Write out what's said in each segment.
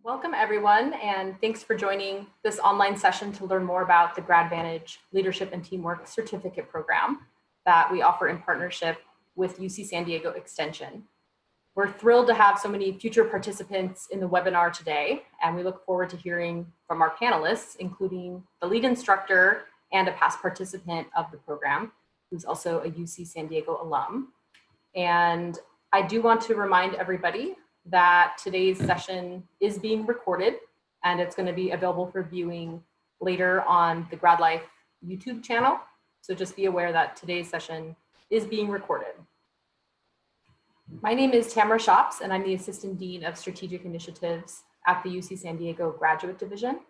Welcome everyone, and thanks for joining this online session to learn more about the grAdvantage Leadership and Teamwork Certificate Program that we offer in partnership with UC San Diego Extension. We're thrilled to have so many future participants in the webinar today, and we look forward to hearing from our panelists, including the lead instructor and a past participant of the program, who's also a UC San Diego alum. And I do want to remind everybody that today's session is being recorded, and it's going to be available for viewing later on the GradLife YouTube channel. So just be aware that today's session is being recorded. My name is Tamara Shops, and I'm the Assistant Dean of Strategic Initiatives at the UC San Diego Graduate Division.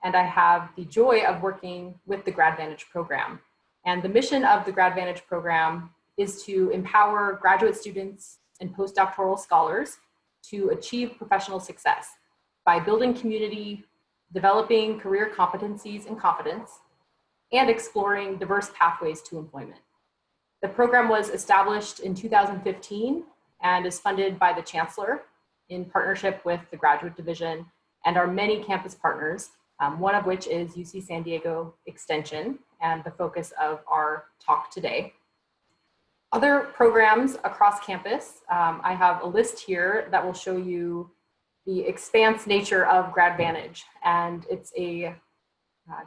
And I have the joy of working with the grAdvantage program. And the mission of the grAdvantage program is to empower graduate students and postdoctoral scholars to achieve professional success by building community, developing career competencies and confidence, and exploring diverse pathways to employment. The program was established in 2015 and is funded by the Chancellor in partnership with the Graduate Division and our many campus partners, one of which is UC San Diego Extension and the focus of our talk today. Other programs across campus, I have a list here that will show you the expanse nature of grAdvantage. And it's a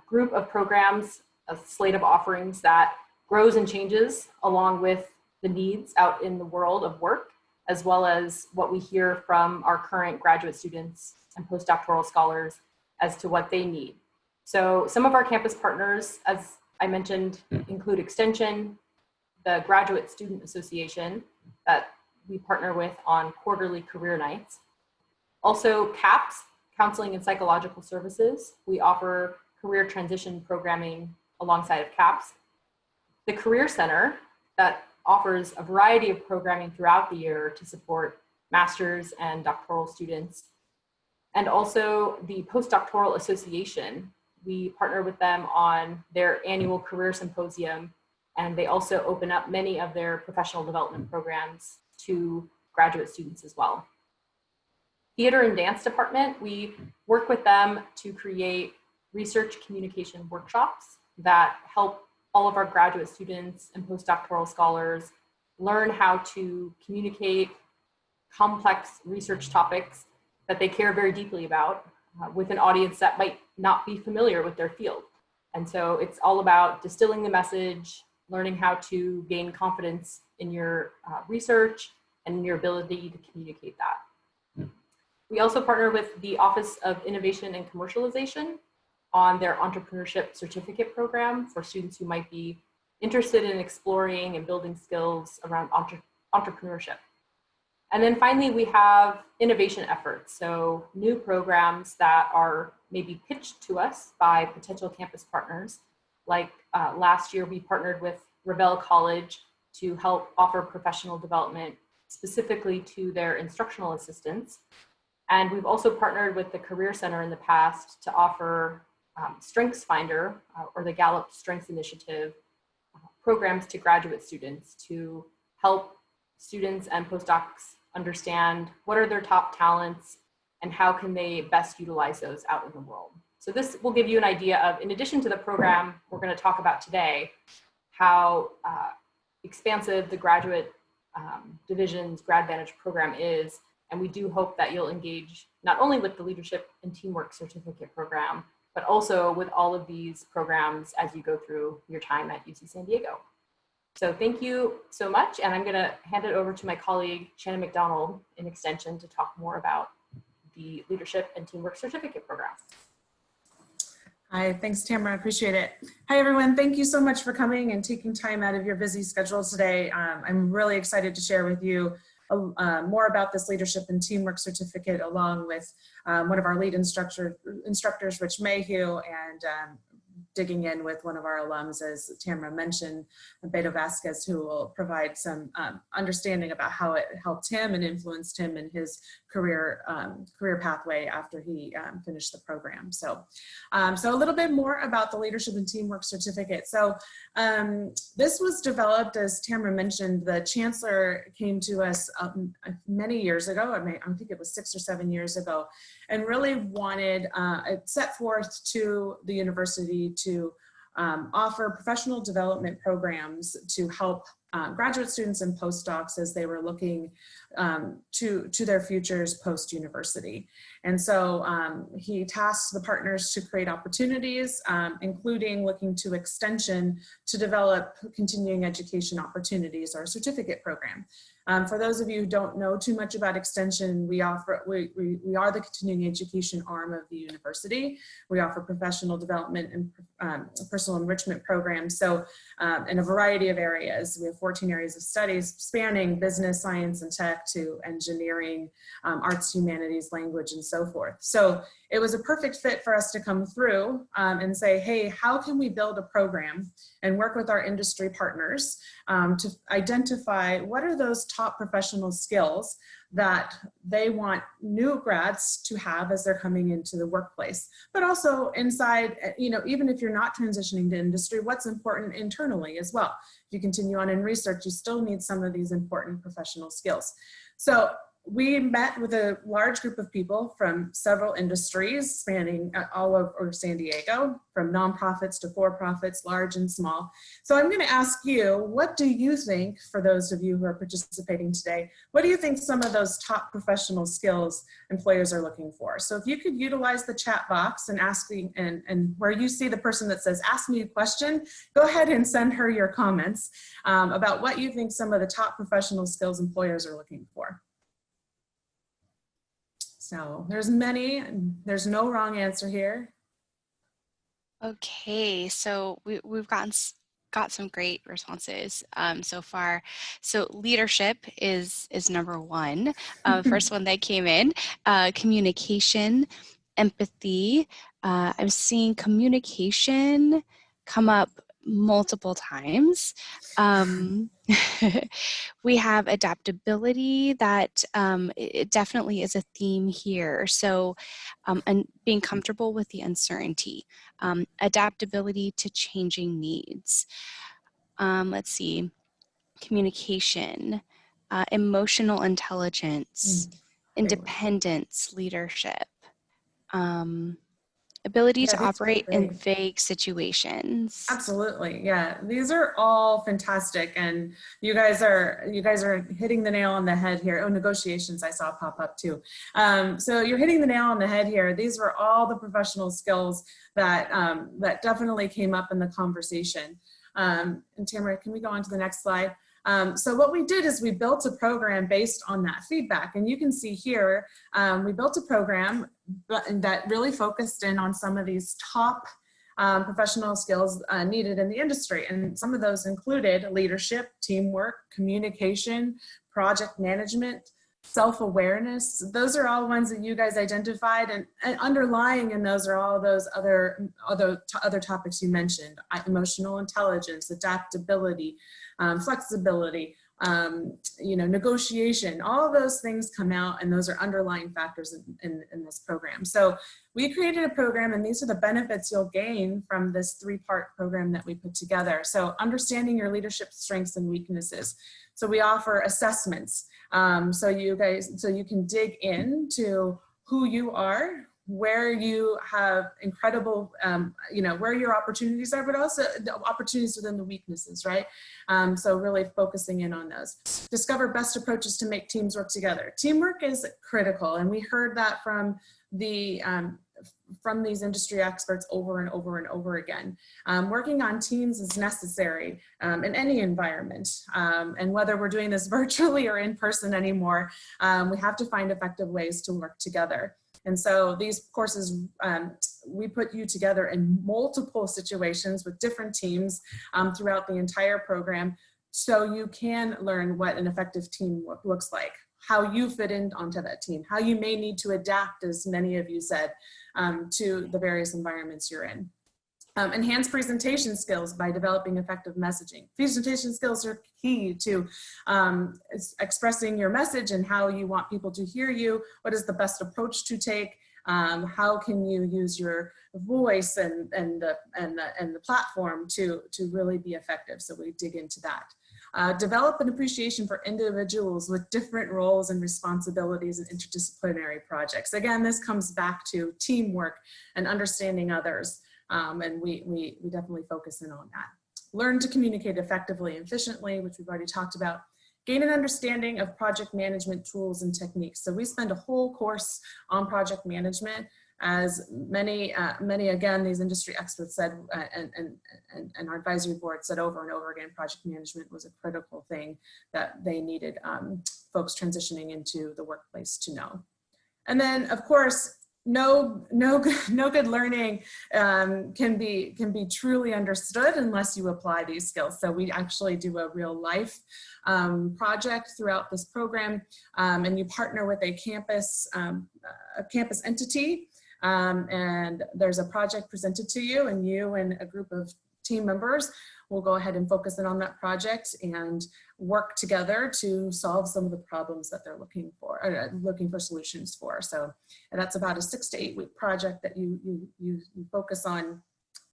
group of programs, a slate of offerings that grows and changes along with the needs out in the world of work, as well as what we hear from our current graduate students and postdoctoral scholars as to what they need. So some of our campus partners, as I mentioned, include Extension, the Graduate Student Association that we partner with on quarterly career nights. Also CAPS, Counseling and Psychological Services. We offer career transition programming alongside of CAPS. The Career Center that offers a variety of programming throughout the year to support master's and doctoral students. And also the Postdoctoral Association. We partner with them on their annual career symposium, and they also open up many of their professional development programs to graduate students as well. Theater and Dance Department, we work with them to create research communication workshops that help all of our graduate students and postdoctoral scholars learn how to communicate complex research topics that they care very deeply about with an audience that might not be familiar with their field. And so it's all about distilling the message, learning how to gain confidence in your research and your ability to communicate that. We also partner with the Office of Innovation and Commercialization on their entrepreneurship certificate program for students who might be interested in exploring and building skills around entrepreneurship. And then finally, we have innovation efforts. So new programs that are maybe pitched to us by potential campus partners. Like last year, we partnered with Revelle College to help offer professional development specifically to their instructional assistants. And we've also partnered with the Career Center in the past to offer Strengths Finder or the Gallup Strengths Initiative programs to graduate students to help students and postdocs understand what are their top talents and how can they best utilize those out in the world. So this will give you an idea of, in addition to the program we're going to talk about today, how expansive the Graduate Division's grAdvantage program is. And we do hope that you'll engage not only with the Leadership and Teamwork Certificate Program, but also with all of these programs as you go through your time at UC San Diego. So thank you so much. And I'm going to hand it over to my colleague, Shannon McDonald in Extension, to talk more about the Leadership and Teamwork Certificate Program. Hi, thanks Tamara, I appreciate it. Hi everyone, thank you so much for coming and taking time out of your busy schedule today. I'm really excited to share with you more about this Leadership and Teamwork Certificate along with one of our lead instructors, Rich Mayhew, and digging in with one of our alums, as Tamara mentioned, Beto Vasquez, who will provide some understanding about how it helped him and influenced him in his career pathway after he finished the program. So a little bit more about the Leadership and Teamwork Certificate. So this was developed, as Tamara mentioned, the Chancellor came to us many years ago, I think it was 6 or 7 years ago, and really wanted, it set forth to the university to offer professional development programs to help graduate students and postdocs as they were looking to their futures post-university. And so he tasked the partners to create opportunities, including looking to extension to develop continuing education opportunities, or certificate program. For those of you who don't know too much about extension, we are the continuing education arm of the university. We offer professional development and personal enrichment programs. So in a variety of areas, we have 14 areas of studies spanning business, science, and tech to engineering, arts, humanities, language, and so forth. So it was a perfect fit for us to come through and say, hey, how can we build a program and work with our industry partners to identify what are those top professional skills that they want new grads to have as they're coming into the workplace, but also inside, even if you're not transitioning to industry, what's important internally as well. If you continue on in research, you still need some of these important professional skills. So we met with a large group of people from several industries spanning all over San Diego, from nonprofits to for-profits, large and small. So I'm going to ask you, what do you think, for those of you who are participating today, what do you think some of those top professional skills employers are looking for? So if you could utilize the chat box and and where you see the person that says, ask me a question, go ahead and send her your comments about what you think some of the top professional skills employers are looking for. So there's many, and there's no wrong answer here. Okay, so we've got some great responses so far. So leadership is number one. First one that came in, communication, empathy. I'm seeing communication come up multiple times. We have adaptability, that it definitely is a theme here. So and being comfortable with the uncertainty, adaptability to changing needs. Let's see, communication, emotional intelligence, independence, leadership, ability to operate in vague situations. Absolutely, yeah. These are all fantastic, and you guys are hitting the nail on the head here. Oh, negotiations I saw pop up too. So you're hitting the nail on the head here. These were all the professional skills that that definitely came up in the conversation. And Tamara, can we go on to the next slide? So what we did is we built a program based on that feedback, and you can see here we built a program that really focused in on some of these top professional skills needed in the industry, and some of those included leadership, teamwork, communication, project management, self-awareness. Those are all ones that you guys identified, and underlying in those are all those other topics you mentioned: emotional intelligence, adaptability, flexibility, negotiation. All of those things come out, and those are underlying factors in this program. So we created a program, and these are the benefits you'll gain from this 3-part program that we put together. So understanding your leadership strengths and weaknesses. So we offer assessments. So you can dig into who you are, where you have incredible, where your opportunities are, but also the opportunities within the weaknesses, right? So really focusing in on those. Discover best approaches to make teams work together. Teamwork is critical, and we heard that from these industry experts over and over and over again. Working on teams is necessary in any environment, and whether we're doing this virtually or in person anymore, we have to find effective ways to work together. And so these courses, we put you together in multiple situations with different teams throughout the entire program, so you can learn what an effective team looks like, how you fit in onto that team, how you may need to adapt, as many of you said, to the various environments you're in. Enhance presentation skills by developing effective messaging. Presentation skills are key to expressing your message and how you want people to hear you. What is the best approach to take? How can you use your voice and the platform to really be effective? So we dig into that. Develop an appreciation for individuals with different roles and responsibilities in interdisciplinary projects. Again, this comes back to teamwork and understanding others. And we definitely focus in on that. Learn to communicate effectively and efficiently, which we've already talked about. Gain an understanding of project management tools and techniques. So we spend a whole course on project management, as many again, these industry experts said, and our advisory board said over and over again, project management was a critical thing that they needed folks transitioning into the workplace to know. And then, of course, no good learning can be truly understood unless you apply these skills. So we actually do a real life project throughout this program, and you partner with a campus entity, and there's a project presented to you, and you and a group of team members will go ahead and focus in on that project and work together to solve some of the problems that they're looking for solutions for. So that's about a 6 to 8 week project that you focus on,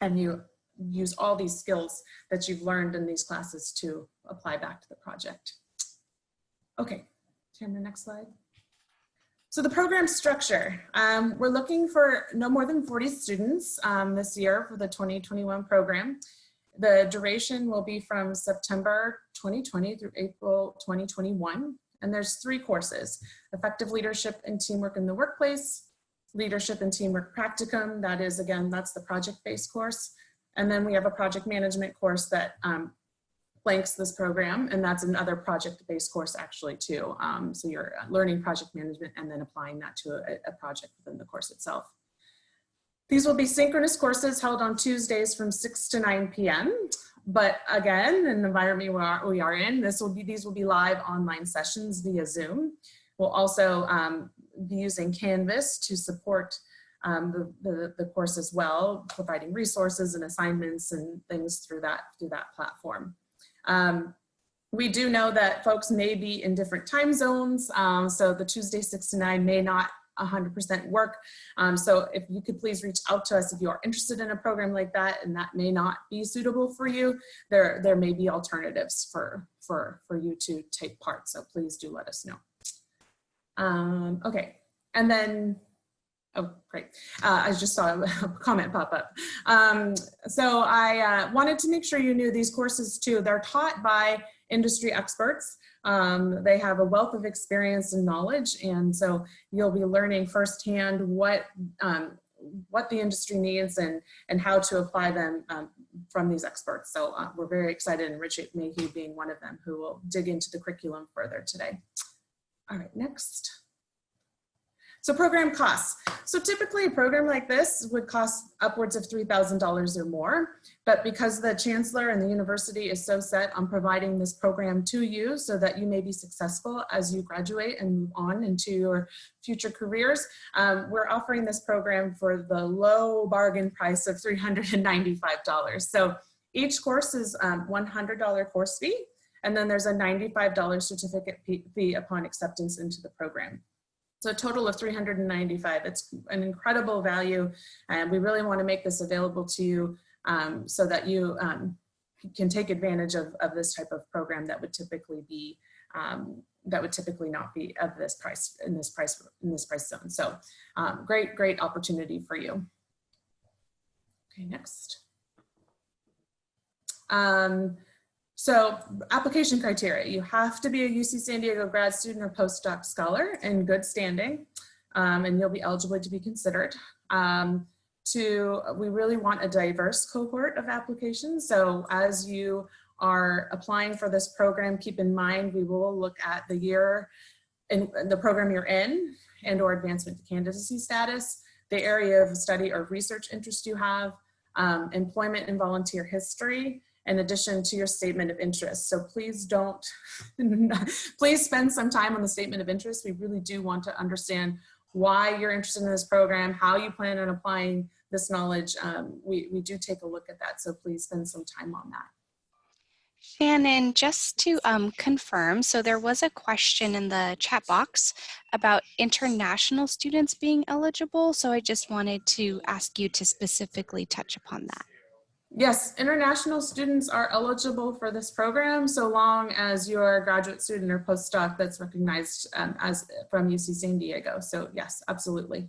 and you use all these skills that you've learned in these classes to apply back to the project. Okay, turn to the next slide. So the program structure, we're looking for no more than 40 students this year for the 2021 program. The duration will be from September 2020 through April 2021. And there's 3 courses: effective leadership and teamwork in the workplace, leadership and teamwork practicum. That is, again, that's the project-based course. And then we have a project management course that flanks this program, and that's another project-based course actually too. So you're learning project management and then applying that to a project within the course itself. These will be synchronous courses held on Tuesdays from 6 to 9 p.m. But again, in the environment we are in, these will be live online sessions via Zoom. We'll also be using Canvas to support the course as well, providing resources and assignments and things through that platform. We do know that folks may be in different time zones, so the Tuesday 6 to 9 may not 100% work. So if you could please reach out to us if you are interested in a program like that and that may not be suitable for you, there may be alternatives for you to take part. So please do let us know. Okay, and then, oh, great. I just saw a comment pop up. So I wanted to make sure you knew these courses too. They're taught by industry experts. They have a wealth of experience and knowledge, and so you'll be learning firsthand what the industry needs and how to apply them from these experts. So we're very excited, and Richard Mayhew being one of them, who will dig into the curriculum further today. All right, next. So program costs. So typically a program like this would cost upwards of $3,000 or more, but because the chancellor and the university is so set on providing this program to you so that you may be successful as you graduate and move on into your future careers, we're offering this program for the low bargain price of $395. So each course is $100 course fee, and then there's a $95 certificate fee upon acceptance into the program. So a total of $395. It's an incredible value, and we really want to make this available to you so that you can take advantage of this type of program that would typically be not be of this price in this price zone. So great opportunity for you. Okay, next. So application criteria, you have to be a UC San Diego grad student or postdoc scholar in good standing, and you'll be eligible to be considered. We really want a diverse cohort of applications. So as you are applying for this program, keep in mind, we will look at the year in the program you're in and/or advancement to candidacy status, the area of study or research interest you have, employment and volunteer history, in addition to your statement of interest. So please please spend some time on the statement of interest. We really do want to understand why you're interested in this program, how you plan on applying this knowledge, we do take a look at that. So please spend some time on that. Shannon, just to confirm, so there was a question in the chat box about international students being eligible. So I just wanted to ask you to specifically touch upon that. Yes, international students are eligible for this program so long as you're a graduate student or postdoc that's recognized as from UC San Diego. So yes, absolutely.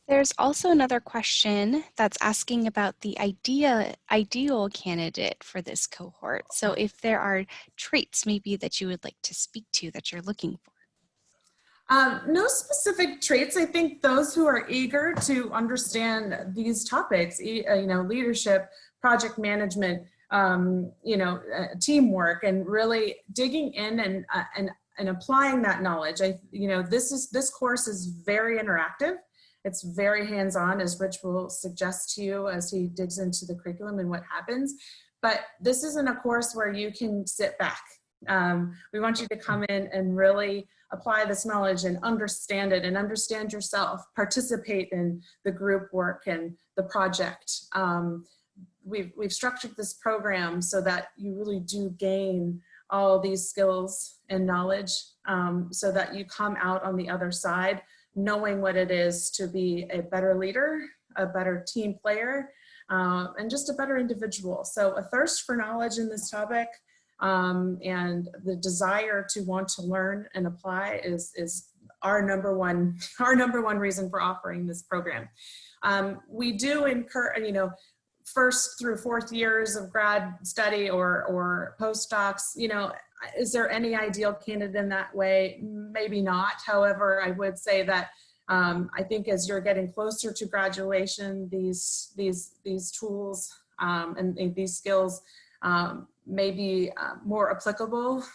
There's also another question that's asking about the ideal candidate for this cohort. So if there are traits maybe that you would like to speak to that you're looking for. No specific traits. I think those who are eager to understand these topics, leadership, project management, teamwork, and really digging in and applying that knowledge. This course is very interactive. It's very hands-on, as Rich will suggest to you as he digs into the curriculum and what happens. But this isn't a course where you can sit back. We want you to come in and really apply this knowledge and understand it and understand yourself, participate in the group work and the project. We've structured this program so that you really do gain all these skills and knowledge so that you come out on the other side knowing what it is to be a better leader, a better team player, and just a better individual. So a thirst for knowledge in this topic and the desire to want to learn and apply is our number one reason for offering this program. We do encourage, first through fourth years of grad study or postdocs, is there any ideal candidate in that way? Maybe not. However, I would say that I think as you're getting closer to graduation, these tools and these skills may be more applicable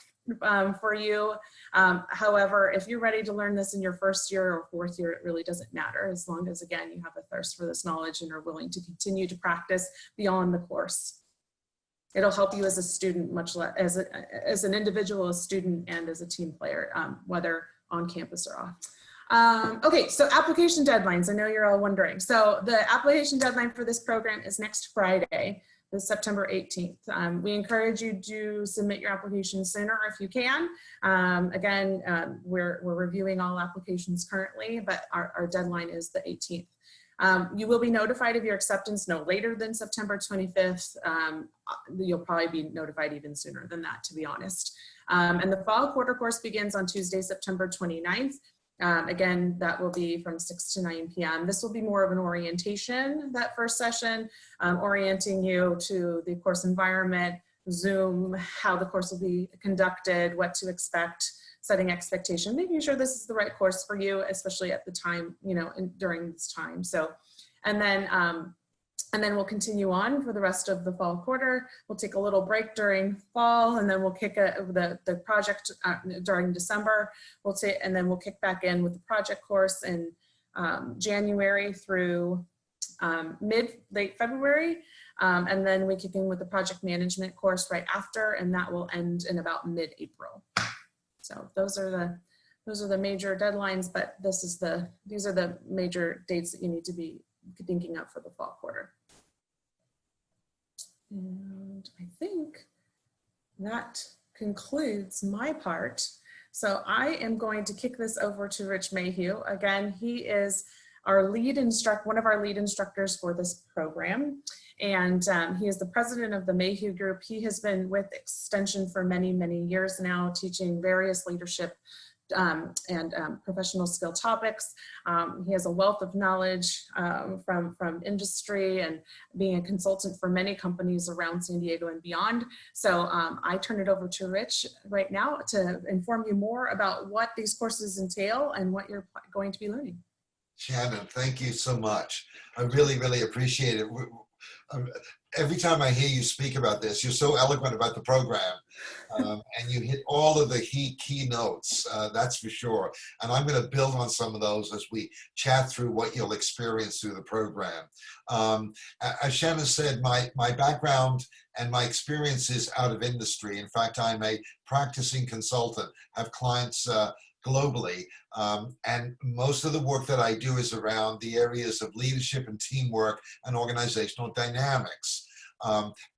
for you. However, if you're ready to learn this in your first year or fourth year, it really doesn't matter, as long as, again, you have a thirst for this knowledge and are willing to continue to practice beyond the course. It'll help you as a student, much less as an individual, a student, and as a team player, whether on campus or off. Okay, so application deadlines. I know you're all wondering. So the application deadline for this program is next Friday, the September 18th. We encourage you to submit your application sooner if you can. Again, we're reviewing all applications currently, but our deadline is the 18th. You will be notified of your acceptance no later than September 25th. You'll probably be notified even sooner than that, to be honest. And the fall quarter course begins on Tuesday, September 29th. Again, that will be from 6 to 9 p.m. This will be more of an orientation, that first session, orienting you to the course environment, Zoom, how the course will be conducted, what to expect, setting expectation, making sure this is the right course for you, especially at the time, during this time. So, and then we'll continue on for the rest of the fall quarter. We'll take a little break during fall, and then we'll kick the project during December. And then we'll kick back in with the project course in January through late February. And then we kick in with the project management course right after, and that will end in about mid-April. So those are the major deadlines, but these are the major dates that you need to be thinking of for the fall quarter. And I think that concludes my part. So I am going to kick this over to Rich Mayhew. Again, he is our one of our lead instructors for this program. And he is the president of the Mayhew Group. He has been with Extension for many, many years now, teaching various leadership and professional skill topics. He has a wealth of knowledge from industry and being a consultant for many companies around San Diego and beyond. So I turn it over to Rich right now to inform you more about what these courses entail and what you're going to be learning. Shannon, thank you so much. I really, really appreciate it. Every time I hear you speak about this, you're so eloquent about the program, and you hit all of the key notes, that's for sure. And I'm going to build on some of those as we chat through what you'll experience through the program. As Shannon said, my background and my experience is out of industry. In fact, I'm a practicing consultant, have clients globally. And most of the work that I do is around the areas of leadership and teamwork and organizational dynamics.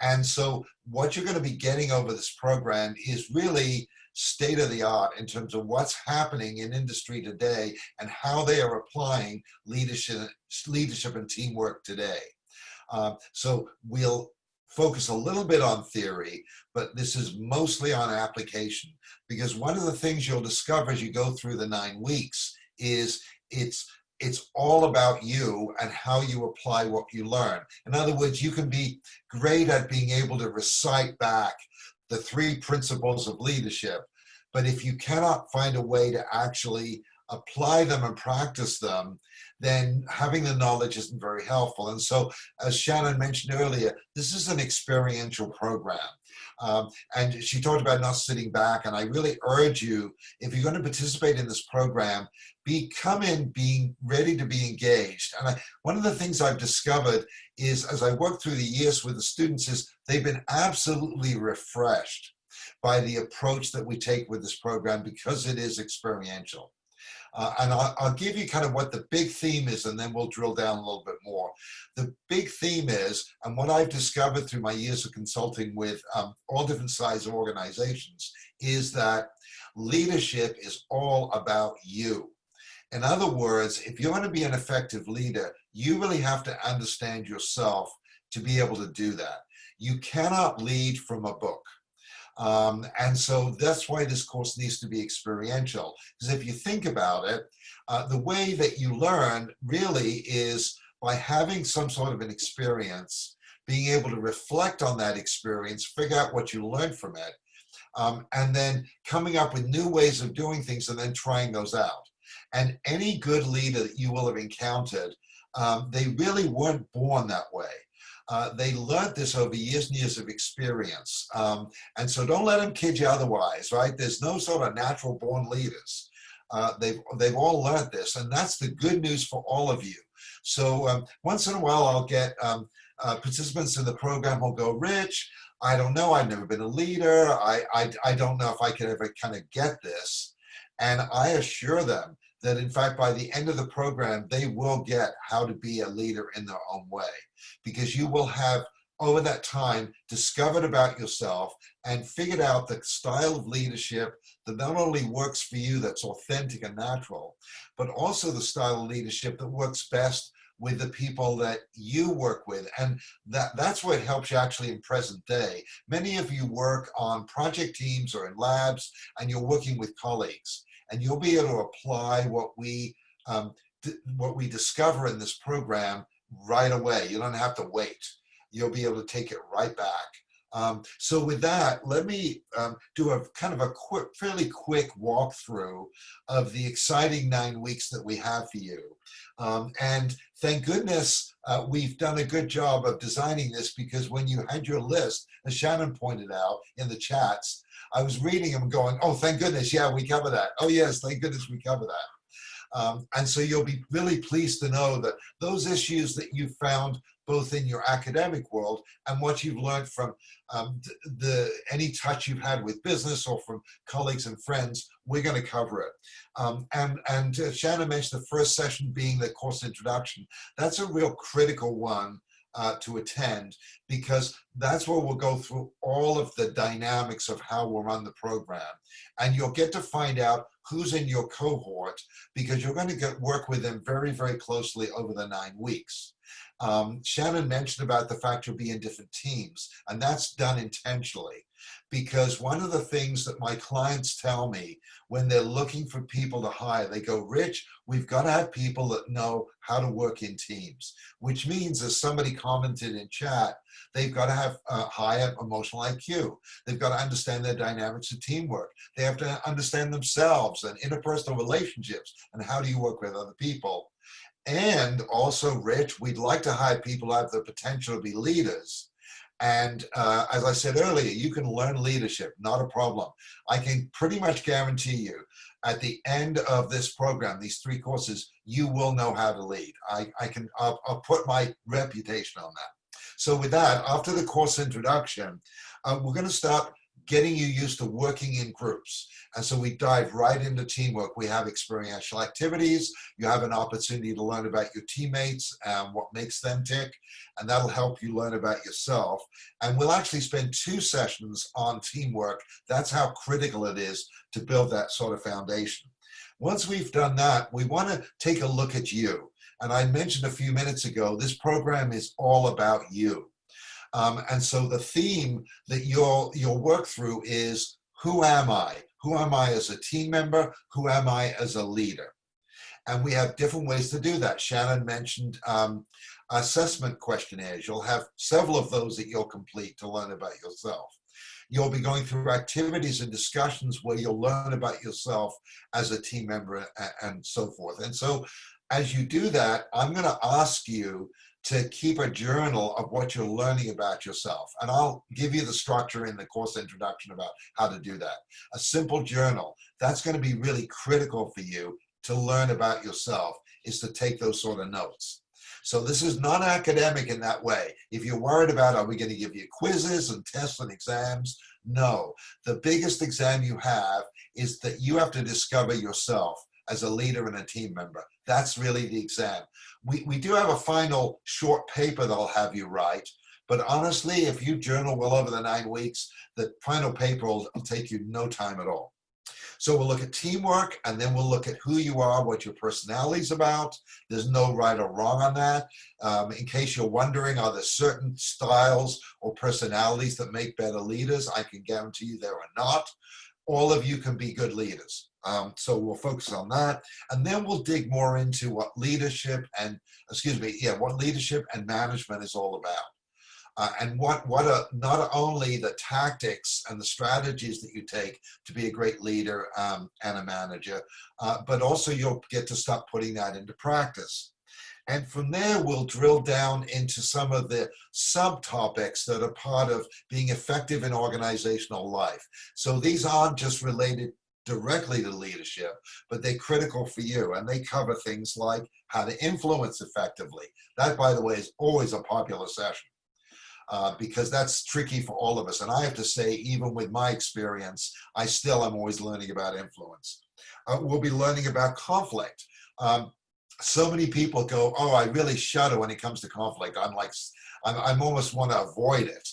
And so what you're going to be getting over this program is really state of the art in terms of what's happening in industry today and how they are applying leadership and teamwork today. So we'll focus a little bit on theory, but this is mostly on application, because one of the things you'll discover as you go through the 9 weeks is it's all about you and how you apply what you learn. In other words, you can be great at being able to recite back the 3 principles of leadership, but if you cannot find a way to actually apply them and practice them, then having the knowledge isn't very helpful. And so, as Shannon mentioned earlier, this is an experiential program. And she talked about not sitting back, and I really urge you, if you're going to participate in this program, come in being ready to be engaged. And one of the things I've discovered is, as I work through the years with the students, is they've been absolutely refreshed by the approach that we take with this program because it is experiential. And I'll give you kind of what the big theme is, and then we'll drill down a little bit more. The big theme is, and what I've discovered through my years of consulting with all different size of organizations, is that leadership is all about you. In other words, if you're going to be an effective leader, you really have to understand yourself to be able to do that. You cannot lead from a book. And so that's why this course needs to be experiential. Because if you think about it, the way that you learn really is by having some sort of an experience, being able to reflect on that experience, figure out what you learned from it, and then coming up with new ways of doing things and then trying those out. And any good leader that you will have encountered, they really weren't born that way. They learned this over years and years of experience. And so don't let them kid you otherwise, right? There's no sort of natural born leaders. They've all learned this, and that's the good news for all of you. So once in a while, I'll get participants in the program who'll go, Rich, I don't know, I've never been a leader. I don't know if I could ever kind of get this. And I assure them that, in fact, by the end of the program, they will get how to be a leader in their own way, because you will have, over that time, discovered about yourself and figured out the style of leadership that not only works for you, that's authentic and natural, but also the style of leadership that works best with the people that you work with. And that's what helps you actually in present day. Many of you work on project teams or in labs, and you're working with colleagues. And you'll be able to apply what we discover in this program right away. You don't have to wait. You'll be able to take it right back. So with that, let me do a kind of a fairly quick walkthrough of the exciting 9 weeks that we have for you. And thank goodness we've done a good job of designing this, because when you had your list, as Shannon pointed out in the chats, I was reading them going, oh, thank goodness, yeah, we cover that. Oh, yes, thank goodness we cover that. And so you'll be really pleased to know that those issues that you found both in your academic world and what you've learned from any touch you've had with business or from colleagues and friends, we're going to cover it. And Shannon mentioned the first session being the course introduction. That's a real critical one to attend, because that's where we'll go through all of the dynamics of how we'll run the program. And you'll get to find out who's in your cohort, because you're going to work with them very, very closely over the 9 weeks. Shannon mentioned about the fact you'll be in different teams, and that's done intentionally, because one of the things that my clients tell me when they're looking for people to hire, they go, Rich, we've got to have people that know how to work in teams, which means, as somebody commented in chat, they've got to have higher emotional IQ. They've got to understand their dynamics of teamwork. They have to understand themselves and interpersonal relationships and how do you work with other people. And also, Rich, we'd like to hire people who have the potential to be leaders. And as I said earlier, you can learn leadership, not a problem. I can pretty much guarantee you at the end of this program, these 3 courses, you will know how to lead. I'll put my reputation on that. So with that, after the course introduction, we're going to start getting you used to working in groups. And so we dive right into teamwork. We have experiential activities. You have an opportunity to learn about your teammates and what makes them tick, and that'll help you learn about yourself. And we'll actually spend 2 sessions on teamwork. That's how critical it is to build that sort of foundation. Once we've done that, we want to take a look at you. And I mentioned a few minutes ago, this program is all about you. And so the theme that you'll work through is, who am I? Who am I as a team member? Who am I as a leader? And we have different ways to do that. Shannon mentioned assessment questionnaires. You'll have several of those that you'll complete to learn about yourself. You'll be going through activities and discussions where you'll learn about yourself as a team member and so forth. And so as you do that, I'm going to ask you to keep a journal of what you're learning about yourself. And I'll give you the structure in the course introduction about how to do that. A simple journal, that's going to be really critical for you to learn about yourself, is to take those sort of notes. So this is non-academic in that way. If you're worried about, are we going to give you quizzes and tests and exams? No. The biggest exam you have is that you have to discover yourself as a leader and a team member. That's really the exam. We do have a final short paper that'll have you write, but honestly, if you journal well over the 9 weeks, the final paper will take you no time at all. So we'll look at teamwork, and then we'll look at who you are, what your personality's about. There's no right or wrong on that. In case you're wondering, are there certain styles or personalities that make better leaders? I can guarantee you there are not. All of you can be good leaders. So we'll focus on that. And then we'll dig more into what leadership and, what leadership and management is all about. And what are not only the tactics and the strategies that you take to be a great leader and a manager, but also you'll get to start putting that into practice. And from there, we'll drill down into some of the subtopics that are part of being effective in organizational life. So these aren't just related directly to leadership, but they're critical for you. And they cover things like how to influence effectively. That, by the way, is always a popular session. Because that's tricky for all of us. And I have to say, even with my experience, I still am always learning about influence. We'll be learning about conflict. So many people go, oh, I really shudder when it comes to conflict. I'm almost want to avoid it.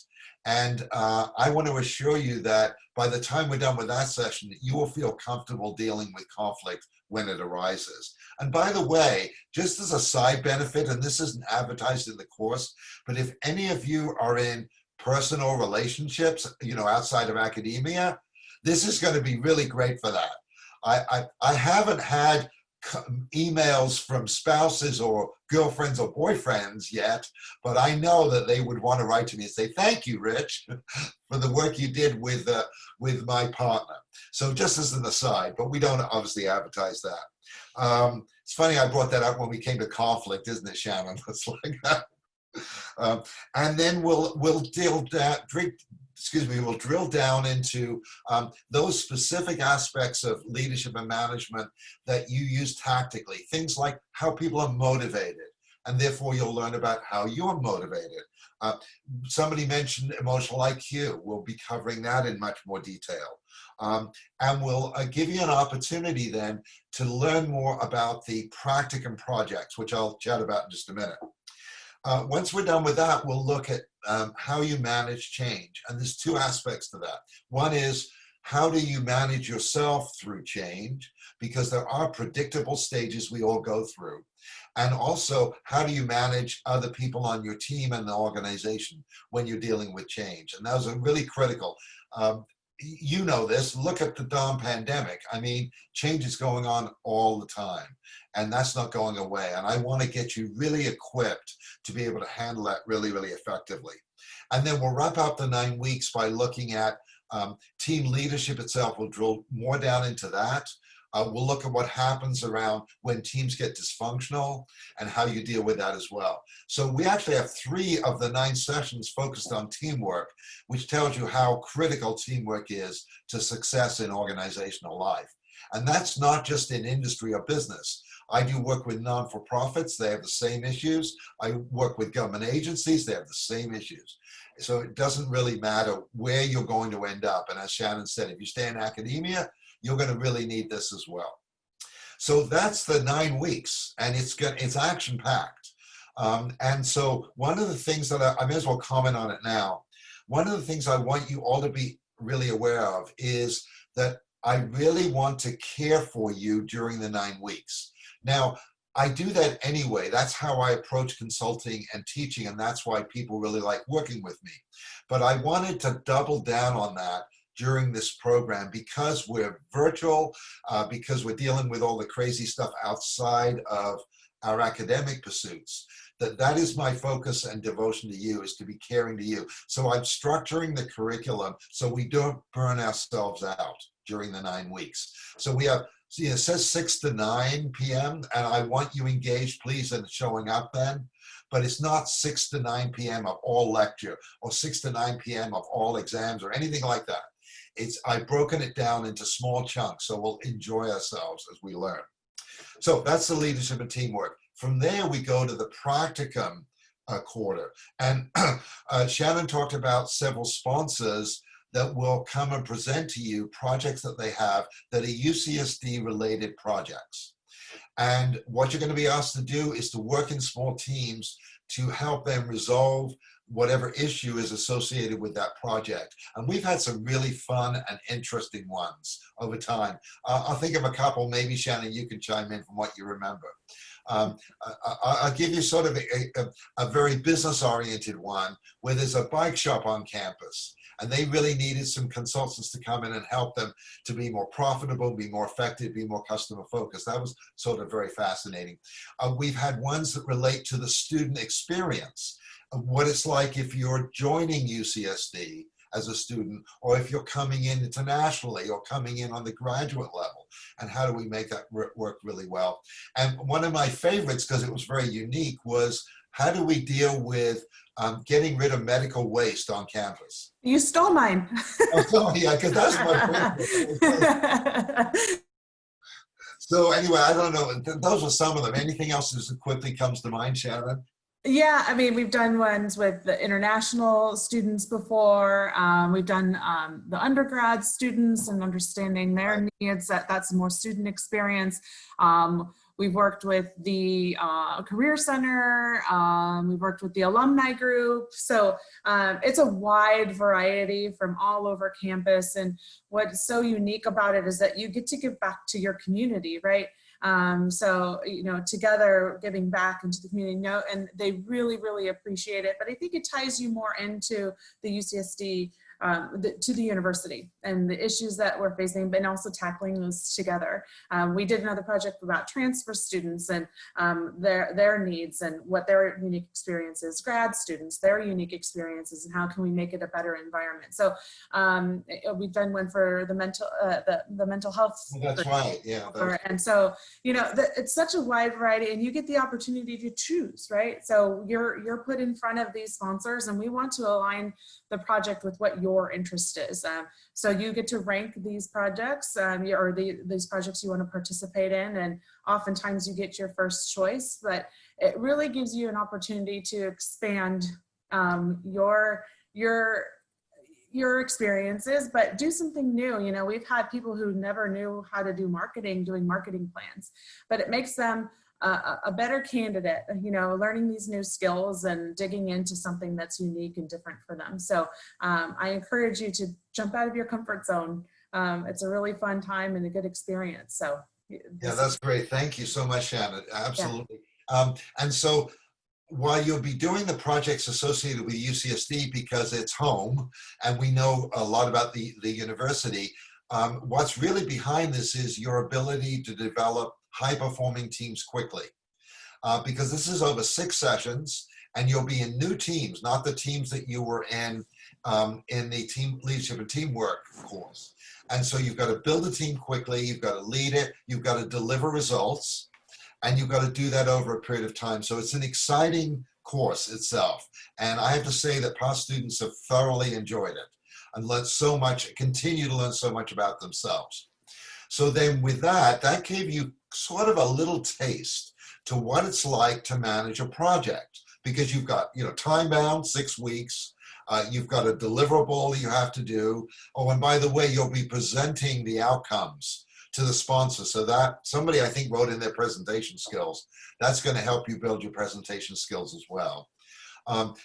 And I want to assure you that by the time we're done with that session, you will feel comfortable dealing with conflict when it arises. And by the way, just as a side benefit, and this isn't advertised in the course, but if any of you are in personal relationships, outside of academia, this is going to be really great for that. I haven't had emails from spouses or girlfriends or boyfriends yet, but I know that they would want to write to me and say, thank you, Rich, for the work you did with my partner. So just as an aside, but we don't obviously advertise that. It's funny I brought that up when we came to conflict, isn't it, Shannon? It's like that. And then we'll drill down into those specific aspects of leadership and management that you use tactically. Things like how people are motivated, and therefore you'll learn about how you're motivated. Somebody mentioned emotional IQ. We'll be covering that in much more detail. And we'll give you an opportunity then to learn more about the practicum projects, which I'll chat about in just a minute. Once we're done with that, we'll look at how you manage change. And there's 2 aspects to that. One is, how do you manage yourself through change? Because there are predictable stages we all go through. And also, how do you manage other people on your team and the organization when you're dealing with change? And those are really critical. You know this, look at the darn pandemic. I mean, change is going on all the time, and that's not going away. And I want to get you really equipped to be able to handle that really, really effectively. And then we'll wrap up the 9 weeks by looking at team leadership itself. We'll drill more down into that. We'll look at what happens around when teams get dysfunctional and how you deal with that as well. So we actually have 3 of the 9 sessions focused on teamwork, which tells you how critical teamwork is to success in organizational life. And that's not just in industry or business. I do work with non-for-profits. They have the same issues. I work with government agencies. They have the same issues. So it doesn't really matter where you're going to end up. And as Shannon said, if you stay in academia, you're going to really need this as well. So that's the 9 weeks, and it's action-packed. And so one of the things that I may as well comment on it now. One of the things I want you all to be really aware of is that I really want to care for you during the 9 weeks. Now, I do that anyway. That's how I approach consulting and teaching, and that's why people really like working with me. But I wanted to double down on that during this program because we're virtual, because we're dealing with all the crazy stuff outside of our academic pursuits. That is my focus and devotion to you, is to be caring to you. So I'm structuring the curriculum so we don't burn ourselves out during the 9 weeks. So we have, see, it says 6 to 9 p.m. and I want you engaged, please, and showing up then. But it's not 6 to 9 p.m. of all lecture or 6 to 9 p.m. of all exams or anything like that. I've broken it down into small chunks so we'll enjoy ourselves as we learn. So that's the leadership and teamwork. From there, we go to the practicum quarter. And Shannon talked about several sponsors that will come and present to you projects that they have that are UCSD related projects. And what you're going to be asked to do is to work in small teams to help them resolve whatever issue is associated with that project. And we've had some really fun and interesting ones over time. I'll think of a couple. Maybe Shannon, you can chime in from what you remember. I'll give you sort of a very business-oriented one where there's a bike shop on campus. And they really needed some consultants to come in and help them to be more profitable, be more effective, be more customer focused. That was sort of very fascinating. We've had ones that relate to the student experience, of what it's like if you're joining UCSD as a student, or if you're coming in internationally or coming in on the graduate level, and how do we make that work really well. And one of my favorites, because it was very unique, was how do we deal with getting rid of medical waste on campus? You stole mine. Oh, sorry, yeah, because that's my favorite. So anyway, I don't know. Those are some of them. Anything else that quickly comes to mind, Shannon? Yeah, I mean, we've done ones with the international students before. We've done the undergrad students and understanding their needs. That's more student experience. We've worked with the Career Center. We've worked with the alumni group. So it's a wide variety from all over campus. And what's so unique about it is that you get to give back to your community, right? So, you know, together giving back into the community, and they really, really appreciate it. But I think it ties you more into the UCSD, to the university and the issues that we're facing, but also tackling those together. We did another project about transfer students and their needs and what their unique experiences, grad students, their unique experiences, and how can we make it a better environment. So we've done one for the mental health. That's right, yeah. And so, you know, it's such a wide variety, and you get the opportunity to choose, right? So you're put in front of these sponsors, and we want to align the project with what your interest is. So you get to rank these projects or these projects you want to participate in, and oftentimes you get your first choice, but it really gives you an opportunity to expand your experiences, but do something new. You know, we've had people who never knew how to do marketing, doing marketing plans, but it makes them a better candidate, you know, learning these new skills and digging into something that's unique and different for them. So I encourage you to jump out of your comfort zone. It's a really fun time and a good experience. So yeah, that's great. Thank you so much, Shannon. Absolutely. Yeah. And so while you'll be doing the projects associated with UCSD because it's home and we know a lot about the university, what's really behind this is your ability to develop high-performing teams quickly, because this is over 6 sessions, and you'll be in new teams, not the teams that you were in the team leadership and teamwork course. And so you've got to build a team quickly, you've got to lead it, you've got to deliver results, and you've got to do that over a period of time. So it's an exciting course itself, and I have to say that past students have thoroughly enjoyed it and learned so much, continue to learn so much about themselves. So then with that, that gave you sort of a little taste to what it's like to manage a project, because you've got, time bound, 6 weeks. You've got a deliverable you have to do. Oh, and by the way, you'll be presenting the outcomes to the sponsor. So that somebody, I think, wrote in their presentation skills. That's going to help you build your presentation skills as well.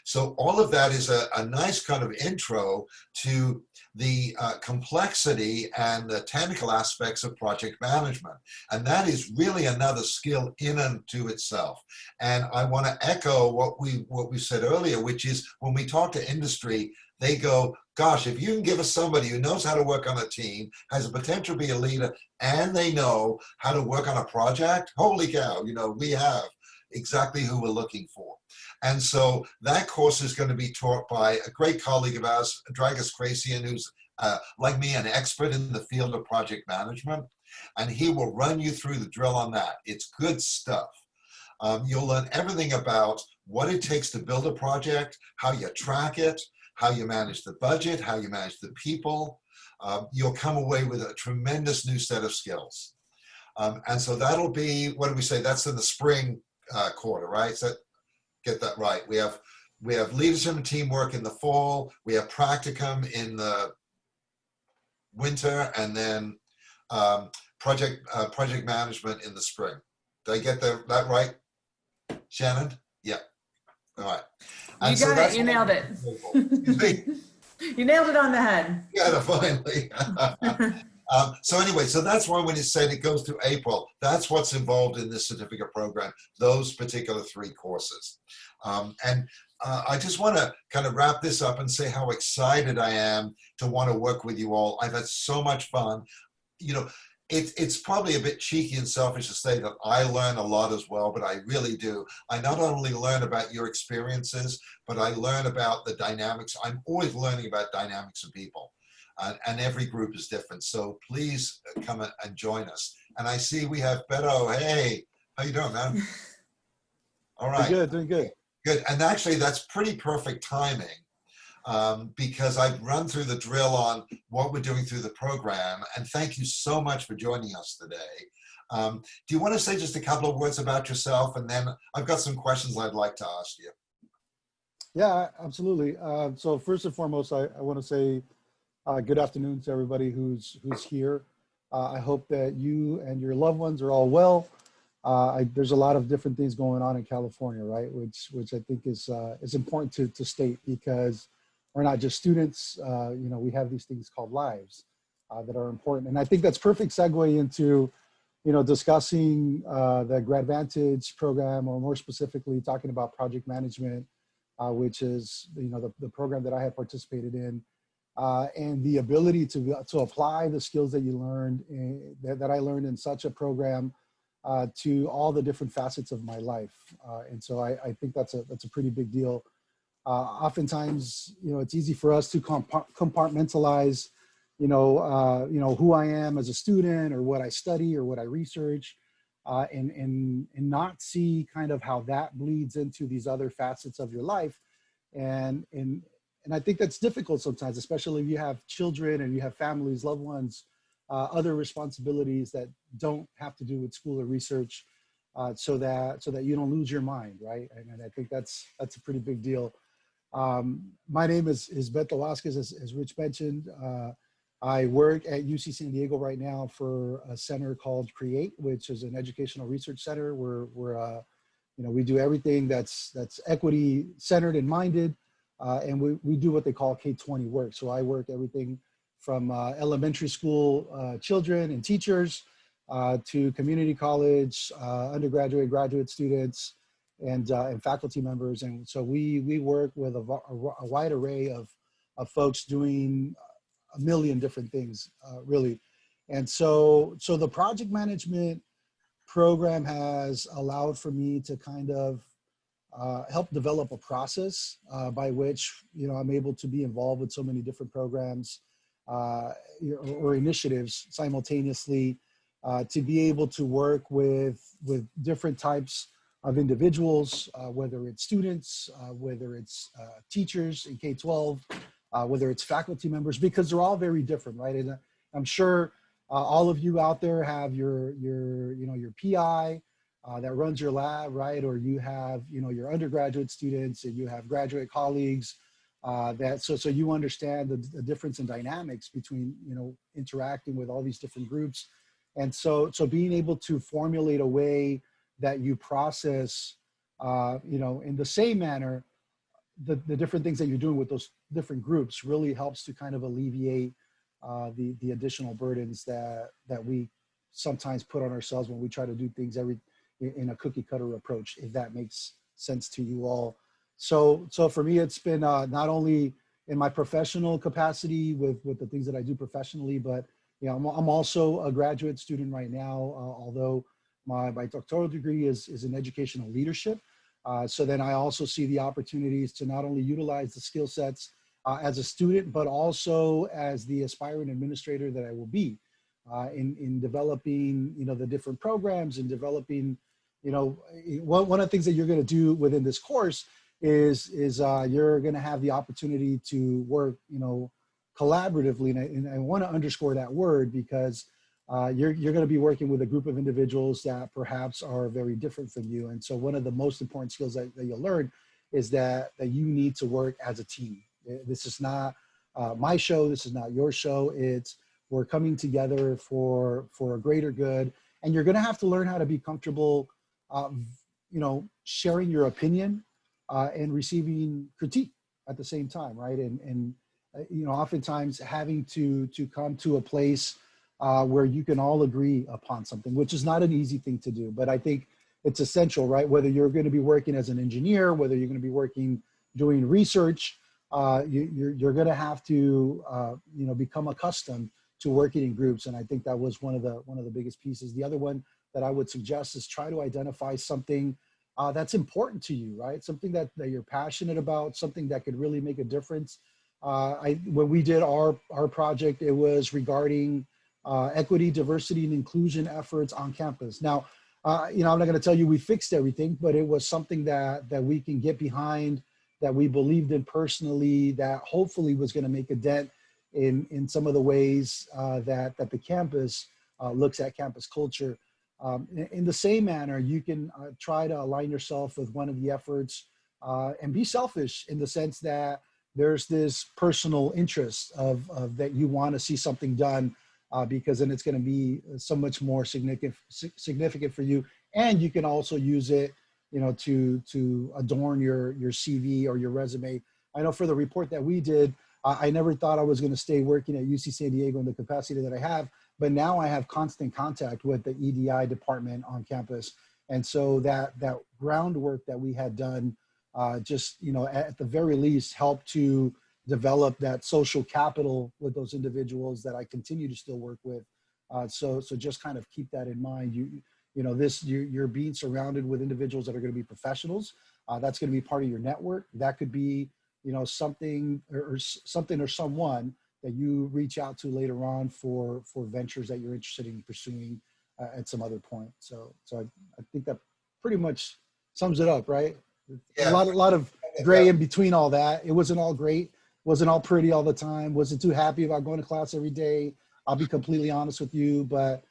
So all of that is a nice kind of intro to the complexity and the technical aspects of project management. And that is really another skill in and to itself. And I want to echo what we said earlier, which is when we talk to industry, they go, gosh, if you can give us somebody who knows how to work on a team, has a potential to be a leader, and they know how to work on a project, holy cow, we have exactly who we're looking for. And so that course is going to be taught by a great colleague of ours, Dragas Krasian, who's like me, an expert in the field of project management. And he will run you through the drill on that. It's good stuff. You'll learn everything about what it takes to build a project, how you track it, how you manage the budget, how you manage the people. You'll come away with a tremendous new set of skills. And so that'll be, what do we say? That's in the spring quarter, right? So get that right. We have leadership and teamwork in the fall. We have practicum in the winter, and then project management in the spring. Did I get that right, Shannon? Yeah. All right. And you got it. You nailed it. You nailed it on the head. Yeah, finally. So anyway, so that's why when it said it goes through April, that's what's involved in this certificate program, those particular 3 courses. And I just want to kind of wrap this up and say how excited I am to want to work with you all. I've had so much fun. It's probably a bit cheeky and selfish to say that I learn a lot as well, but I really do. I not only learn about your experiences, but I learn about the dynamics. I'm always learning about dynamics of people. And every group is different. So please come and join us. And I see we have Beto. Hey, how you doing, man? All right. Doing good. Good. And actually, that's pretty perfect timing because I've run through the drill on what we're doing through the program. And thank you so much for joining us today. Do you want to say just a couple of words about yourself? And then I've got some questions I'd like to ask you. Yeah, absolutely. So first and foremost, I want to say good afternoon to everybody who's here. I hope that you and your loved ones are all well. There's a lot of different things going on in California, right? Which I think is important to state, because we're not just students. We have these things called lives that are important, and I think that's perfect segue into discussing the grAdvantage program, or more specifically talking about project management, which is the program that I had participated in. And the ability to apply the skills that you learned, that I learned in such a program, to all the different facets of my life. And so I think that's a pretty big deal. Oftentimes, it's easy for us to compartmentalize, who I am as a student, or what I study, or what I research, and not see kind of how that bleeds into these other facets of your life. And I think that's difficult sometimes, especially if you have children and you have families, loved ones, other responsibilities that don't have to do with school or research, so that you don't lose your mind, right? And I think that's a pretty big deal. My name is Beto Vasquez, as Rich mentioned. I work at UC San Diego right now for a center called CREATE, which is an educational research center where we do everything that's equity centered and minded. And we do what they call K-20 work. So I work everything from elementary school children and teachers to community college, undergraduate, graduate students, and faculty members. And so we work with a wide array of folks doing a million different things, really. And so the project management program has allowed for me to kind of help develop a process by which I'm able to be involved with so many different programs or initiatives simultaneously, to be able to work with different types of individuals, whether it's students, whether it's teachers in K-12, whether it's faculty members, because they're all very different, right? And I'm sure all of you out there have your PI that runs your lab, right? Or you have, your undergraduate students, and you have graduate colleagues so you understand the difference in dynamics between, interacting with all these different groups. And so being able to formulate a way that you process, in the same manner, the different things that you're doing with those different groups really helps to kind of alleviate the additional burdens that we sometimes put on ourselves when we try to do things in a cookie cutter approach, if that makes sense to you all. So for me, it's been not only in my professional capacity with the things that I do professionally, but I'm also a graduate student right now, although my doctoral degree is in educational leadership. So then I also see the opportunities to not only utilize the skill sets as a student, but also as the aspiring administrator that I will be in developing, the different programs and developing, one of the things that you're going to do within this course is you're going to have the opportunity to work, collaboratively. And I want to underscore that word because you're going to be working with a group of individuals that perhaps are very different from you. And so one of the most important skills that you'll learn is that you need to work as a team. This is not my show. This is not your show. We're coming together for a greater good. And you're going to have to learn how to be comfortable, sharing your opinion and receiving critique at the same time, right? And oftentimes having to come to a place where you can all agree upon something, which is not an easy thing to do, but I think it's essential, right? Whether you're going to be working as an engineer, whether you're going to be working doing research, you're going to have to become accustomed to working in groups, and I think that was one of the biggest pieces. The other one that I would suggest is try to identify something that's important to you, right? Something that you're passionate about, something that could really make a difference. When we did our project, it was regarding equity, diversity, and inclusion efforts on campus. Now, I'm not going to tell you we fixed everything, but it was something that we can get behind, that we believed in personally, that hopefully was going to make a dent in some of the ways that the campus looks at campus culture. In the same manner, you can try to align yourself with one of the efforts and be selfish in the sense that there's this personal interest of that you want to see something done because then it's going to be so much more significant for you. And you can also use it, to adorn your CV or your resume. I know for the report that we did, I never thought I was going to stay working at UC San Diego in the capacity that I have, but now I have constant contact with the EDI department on campus. And so that groundwork that we had done just, at the very least helped to develop that social capital with those individuals that I continue to still work with. So just kind of keep that in mind. You're being surrounded with individuals that are going to be professionals. That's going to be part of your network. That could be, something or someone that you reach out to later on for ventures that you're interested in pursuing at some other point. So I think that pretty much sums it up, right? Yeah. A lot of gray in between all that. It wasn't all great. Wasn't all pretty all the time. Wasn't too happy about going to class every day. I'll be completely honest with you, but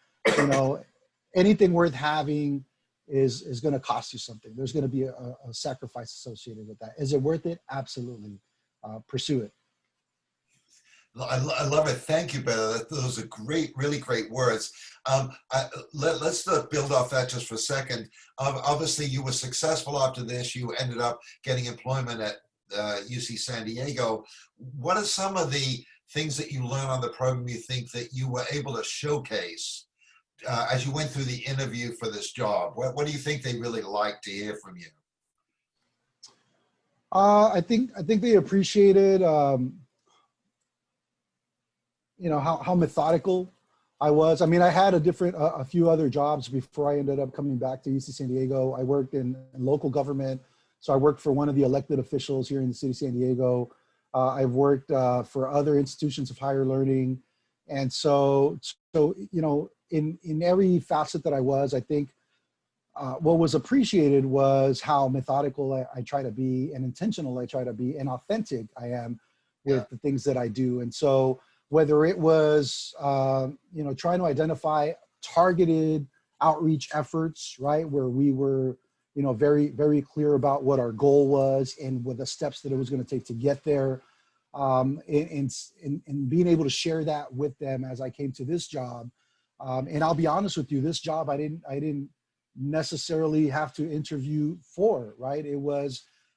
anything worth having is going to cost you something. There's going to be a sacrifice associated with that. Is it worth it? Absolutely. Pursue it. I love it. Thank you, Beto. Those are great, really great words. Let's build off that just for a second. Obviously, you were successful after this. You ended up getting employment at UC San Diego. What are some of the things that you learned on the program you think that you were able to showcase as you went through the interview for this job? What do you think they really like to hear from you? I think they appreciated how methodical I was. I mean, I had a few other jobs before I ended up coming back to UC San Diego. I worked in local government. So I worked for one of the elected officials here in the city of San Diego. I've worked for other institutions of higher learning. And so in every facet that I was, I think what was appreciated was how methodical I try to be and intentional I try to be and authentic I am with the things that I do. And so whether it was, you know, trying to identify targeted outreach efforts, right? Where we were, you know, very, very clear about what our goal was and what the steps that it was going to take to get there. And being able to share that with them as I came to this job. And I'll be honest with you, this job I didn't necessarily have to interview for, right?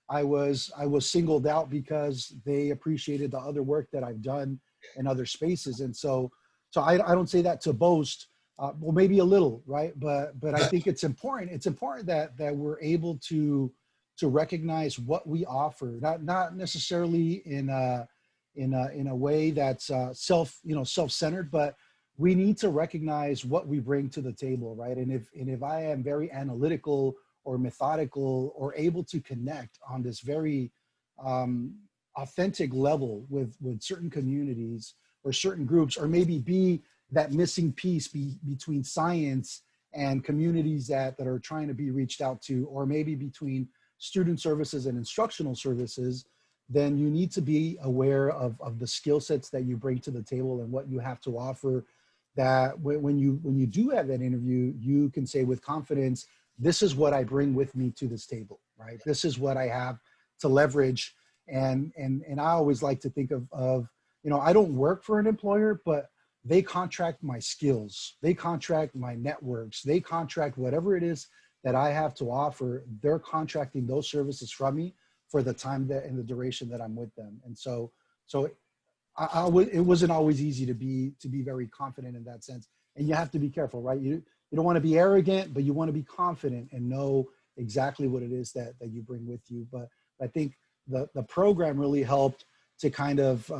I was singled out because they appreciated the other work that I've done in other spaces. And so I don't say that to boast, well, maybe a little, right? But I think it's important. It's important that we're able to recognize what we offer, not necessarily in a way that's self-centered, but we need to recognize what we bring to the table, right? And if I am very analytical or methodical or able to connect on this very authentic level with certain communities or certain groups, or maybe be that missing piece between science and communities that are trying to be reached out to, or maybe between student services and instructional services, then you need to be aware of the skill sets that you bring to the table and what you have to offer, that when you do have that interview, you can say with confidence, this is what I bring with me to this table, right? This is what I have to leverage. And I always like to think of, you know, I don't work for an employer, but they contract my skills, they contract my networks, they contract whatever it is that I have to offer. They're contracting those services from me for the time that and the duration that I'm with them. And so it wasn't always easy to be very confident in that sense. And you have to be careful, right? You don't want to be arrogant, but you want to be confident and know exactly what it is that you bring with you. But I think the program really helped to kind of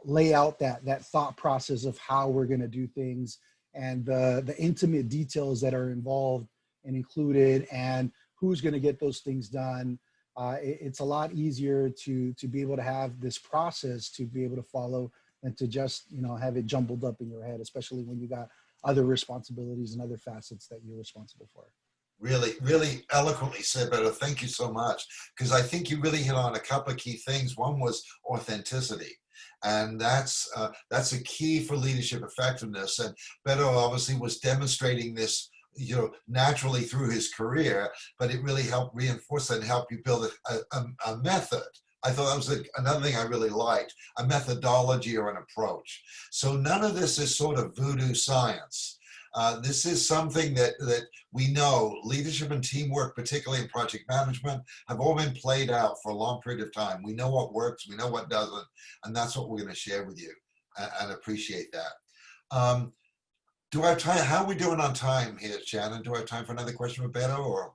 lay out that thought process of how we're going to do things, and the intimate details that are involved and included, and who's going to get those things done. It's a lot easier to be able to have this process to be able to follow than to just, you know, have it jumbled up in your head, especially when you got other responsibilities and other facets that you're responsible for. Really, really eloquently said, Beto. Thank you so much. Because I think you really hit on a couple of key things. One was authenticity. And that's a key for leadership effectiveness. And Beto obviously was demonstrating this, you know, naturally through his career, but it really helped reinforce that and help you build a method. I thought that was another thing I really liked, a methodology or an approach. So none of this is sort of voodoo science. This is something that we know leadership and teamwork, particularly in project management, have all been played out for a long period of time. We know what works, we know what doesn't, and that's what we're going to share with you, and appreciate that. Do I have time? How are we doing on time here, Shannon? Do I have time for another question for Beto, or?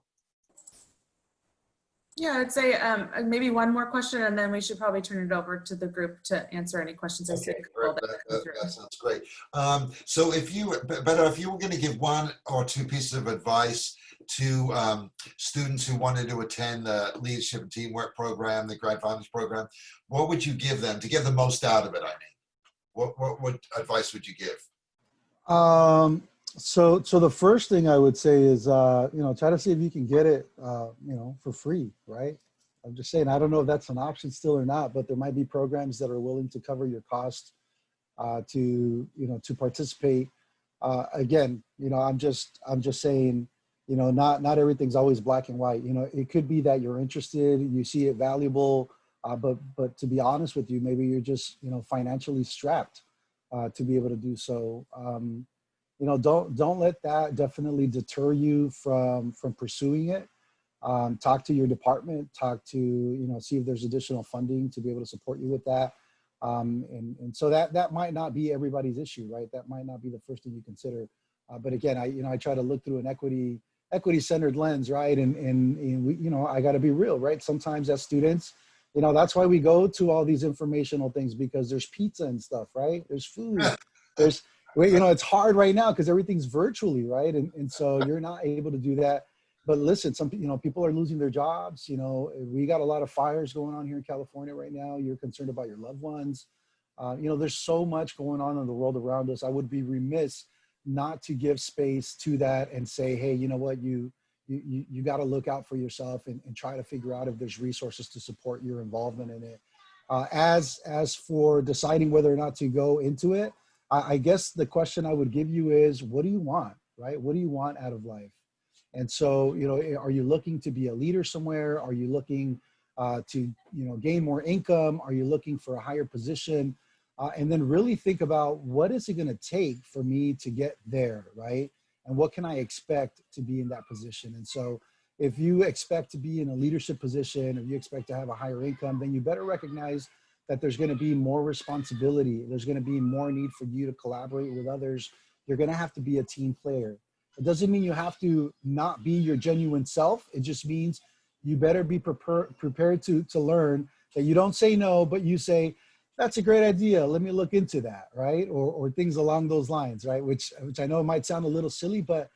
Yeah, I'd say maybe one more question, and then we should probably turn it over to the group to answer any questions. Okay, that sounds great. So if you, Beto, if you were going to give one or two pieces of advice to students who wanted to attend the Leadership and Teamwork program, the grAdvantage program, what would you give them to get the most out of it? I mean, what advice would you give? So the first thing I would say is, you know, try to see if you can get it, you know, for free, right? I'm just saying, I don't know if that's an option still or not, but there might be programs that are willing to cover your cost to, you know, to participate. Again, you know, I'm just saying, you know, not everything's always black and white. You know, it could be that you're interested, you see it valuable, but to be honest with you, maybe you're just, you know, financially strapped to be able to do so. You know, don't let that definitely deter you from pursuing it. Talk to your department, talk to, you know, see if there's additional funding to be able to support you with that. And so that might not be everybody's issue, right? That might not be the first thing you consider. But again, I try to look through an equity-centered lens, right? And we, you know, I got to be real, right? Sometimes as students, you know, that's why we go to all these informational things, because there's pizza and stuff, right? There's food, you know, it's hard right now because everything's virtually, right? And so you're not able to do that. But listen, you know, people are losing their jobs. You know, we got a lot of fires going on here in California right now. You're concerned about your loved ones. You know, there's so much going on in the world around us. I would be remiss not to give space to that and say, hey, you know what, you got to look out for yourself and try to figure out if there's resources to support your involvement in it. As for deciding whether or not to go into it, I guess the question I would give you is, what do you want, right? What do you want out of life? And so, you know, are you looking to be a leader somewhere? Are you looking to, you know, gain more income? Are you looking for a higher position? And then really think about, what is it going to take for me to get there, right? And what can I expect to be in that position? And so if you expect to be in a leadership position, or you expect to have a higher income, then you better recognize that there's going to be more responsibility. There's going to be more need for you to collaborate with others. You're going to have to be a team player. It doesn't mean you have to not be your genuine self. It just means you better be prepared to learn that you don't say no, but you say, that's a great idea, let me look into that, right? Or things along those lines, right? Which I know might sound a little silly, but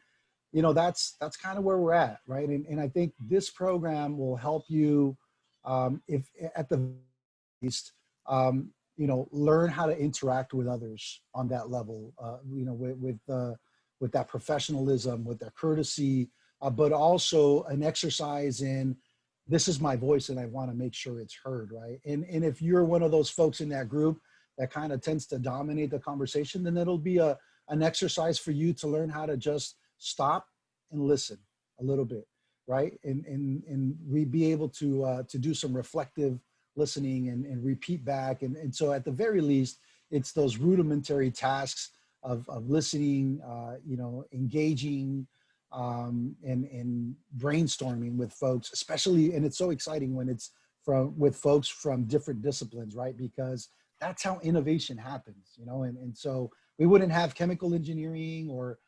you know, that's kind of where we're at, right? And I think this program will help you, if at the least, you know, learn how to interact with others on that level, you know, with that professionalism, with that courtesy, but also an exercise in, this is my voice and I want to make sure it's heard, right? And if you're one of those folks in that group that kind of tends to dominate the conversation, then it'll be an exercise for you to learn how to just stop and listen a little bit, right? And we be able to do some reflective listening and repeat back. And so at the very least, it's those rudimentary tasks of listening, you know, engaging, and brainstorming with folks, especially, and it's so exciting when it's with folks from different disciplines, right? Because that's how innovation happens, you know, and so we wouldn't have chemical engineering or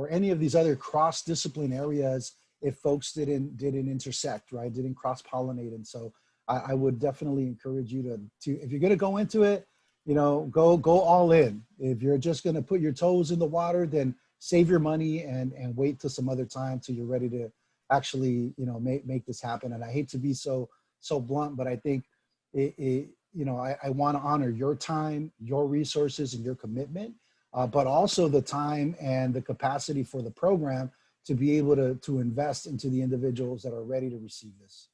any of these other cross-discipline areas if folks didn't intersect, right? Didn't cross-pollinate. And so I would definitely encourage you to if you're going to go into it, you know, go all in. If you're just going to put your toes in the water, then save your money and wait till some other time till you're ready to actually, you know, make this happen. And I hate to be so blunt, but I think you know, I want to honor your time, your resources, and your commitment, but also the time and the capacity for the program to be able to invest into the individuals that are ready to receive this.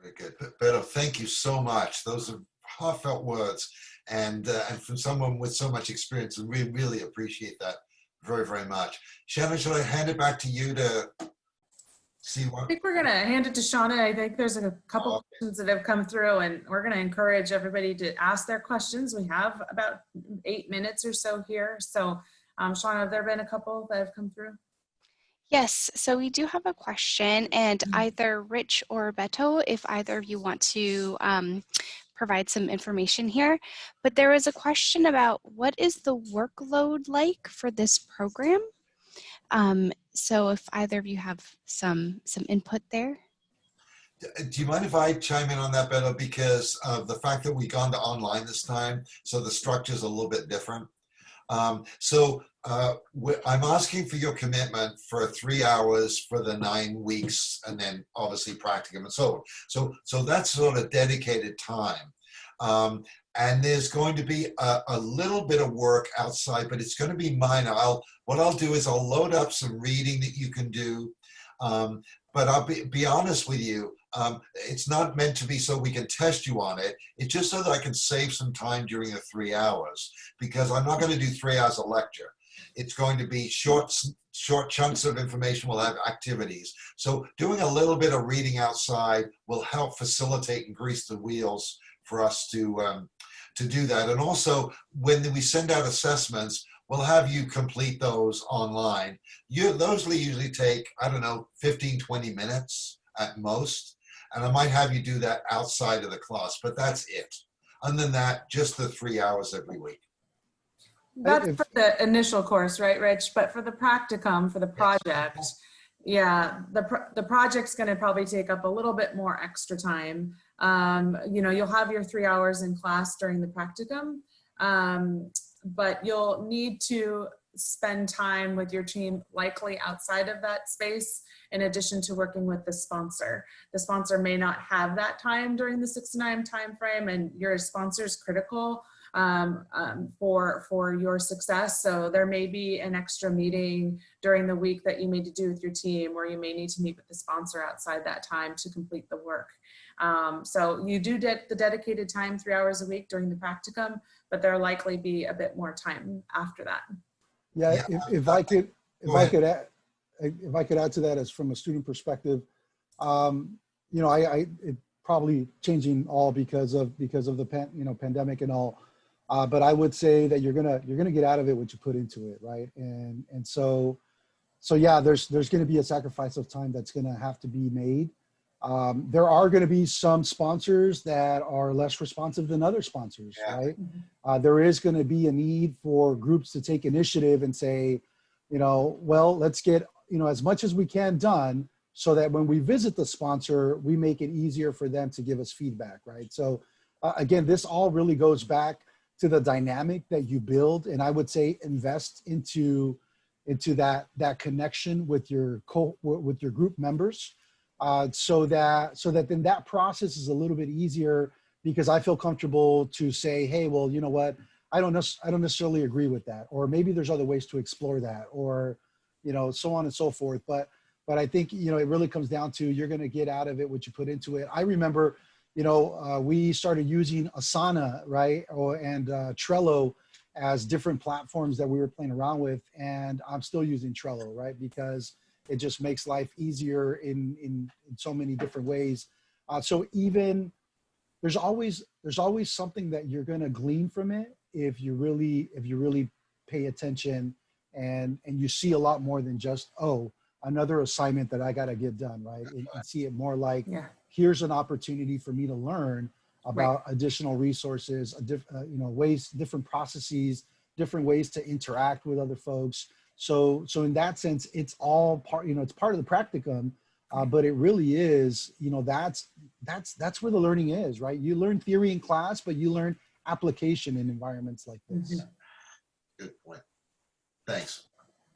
Very good. Beto, thank you so much. Those are heartfelt words, and from someone with so much experience, and we really appreciate that very, very much. Shannon, should I hand it back to you to see what? I think we're going to hand it to Shauna. I think there's a couple questions that have come through, and we're going to encourage everybody to ask their questions. We have about 8 minutes or so here. So Shauna, have there been a couple that have come through? Yes, so we do have a question, and either Rich or Beto, if either of you want to provide some information here, but there was a question about what is the workload like for this program? So if either of you have some input there. Do you mind if I chime in on that, Beto? Because of the fact that we've gone to online this time, so the structure is a little bit different. I'm asking for your commitment for 3 hours for the 9 weeks, and then obviously practicum and so on. So that's sort of dedicated time. And there's going to be a little bit of work outside, but it's going to be minor. What I'll do is I'll load up some reading that you can do. But I'll be honest with you, it's not meant to be so we can test you on it. It's just so that I can save some time during the 3 hours, because I'm not going to do 3 hours of lecture. It's going to be short chunks of information. We'll have activities. So doing a little bit of reading outside will help facilitate and grease the wheels for us to do that. And also, when we send out assessments, we'll have you complete those online. Those usually take, I don't know, 15, 20 minutes at most. And I might have you do that outside of the class, but that's it. Other than that, just the 3 hours every week. That's for the initial course, right, Rich? But for the practicum, for the project, yeah, the project's going to probably take up a little bit more extra time. You know, you'll have your 3 hours in class during the practicum, but you'll need to spend time with your team likely outside of that space, in addition to working with the sponsor. The sponsor may not have that time during the 6 to 9 time frame, and your sponsor is critical for your success. So there may be an extra meeting during the week that you need to do with your team, or you may need to meet with the sponsor outside that time to complete the work. So you do get the dedicated time 3 hours a week during the practicum, but there'll likely be a bit more time after that. Yeah, Yeah, if I could, Go ahead. if I could add to that as from a student perspective, you know, it probably changing all because of the pandemic and all. But I would say that you're gonna get out of it what you put into it, right? And so yeah, there's going to be a sacrifice of time that's going to have to be made. There are going to be some sponsors that are less responsive than other sponsors, Yeah. right? There is going to be a need for groups to take initiative and say, you know, well, let's get, you know, as much as we can done so that when we visit the sponsor, we make it easier for them to give us feedback, right? So again, this all really goes back to the dynamic that you build. And I would say invest into that connection with your group members, so that then that process is a little bit easier, because I feel comfortable to say, hey, well, you know what, I don't necessarily agree with that, or maybe there's other ways to explore that, or, you know, so on and so forth. But I think, you know, it really comes down to, you're going to get out of it what you put into it. I remember, you know, we started using Asana, right, and Trello as different platforms that we were playing around with, and I'm still using Trello, right, because it just makes life easier in so many different ways. So even there's always something that you're going to glean from it if you really pay attention, and you see a lot more than just, oh, another assignment that I got to get done, right? And see it more like, Yeah. here's an opportunity for me to learn about additional resources, you know, ways, different processes, different ways to interact with other folks. So in that sense, it's all part, you know, it's part of the practicum, but it really is, you know, that's where the learning is, right? You learn theory in class, but you learn application in environments like this. Good point. Thanks.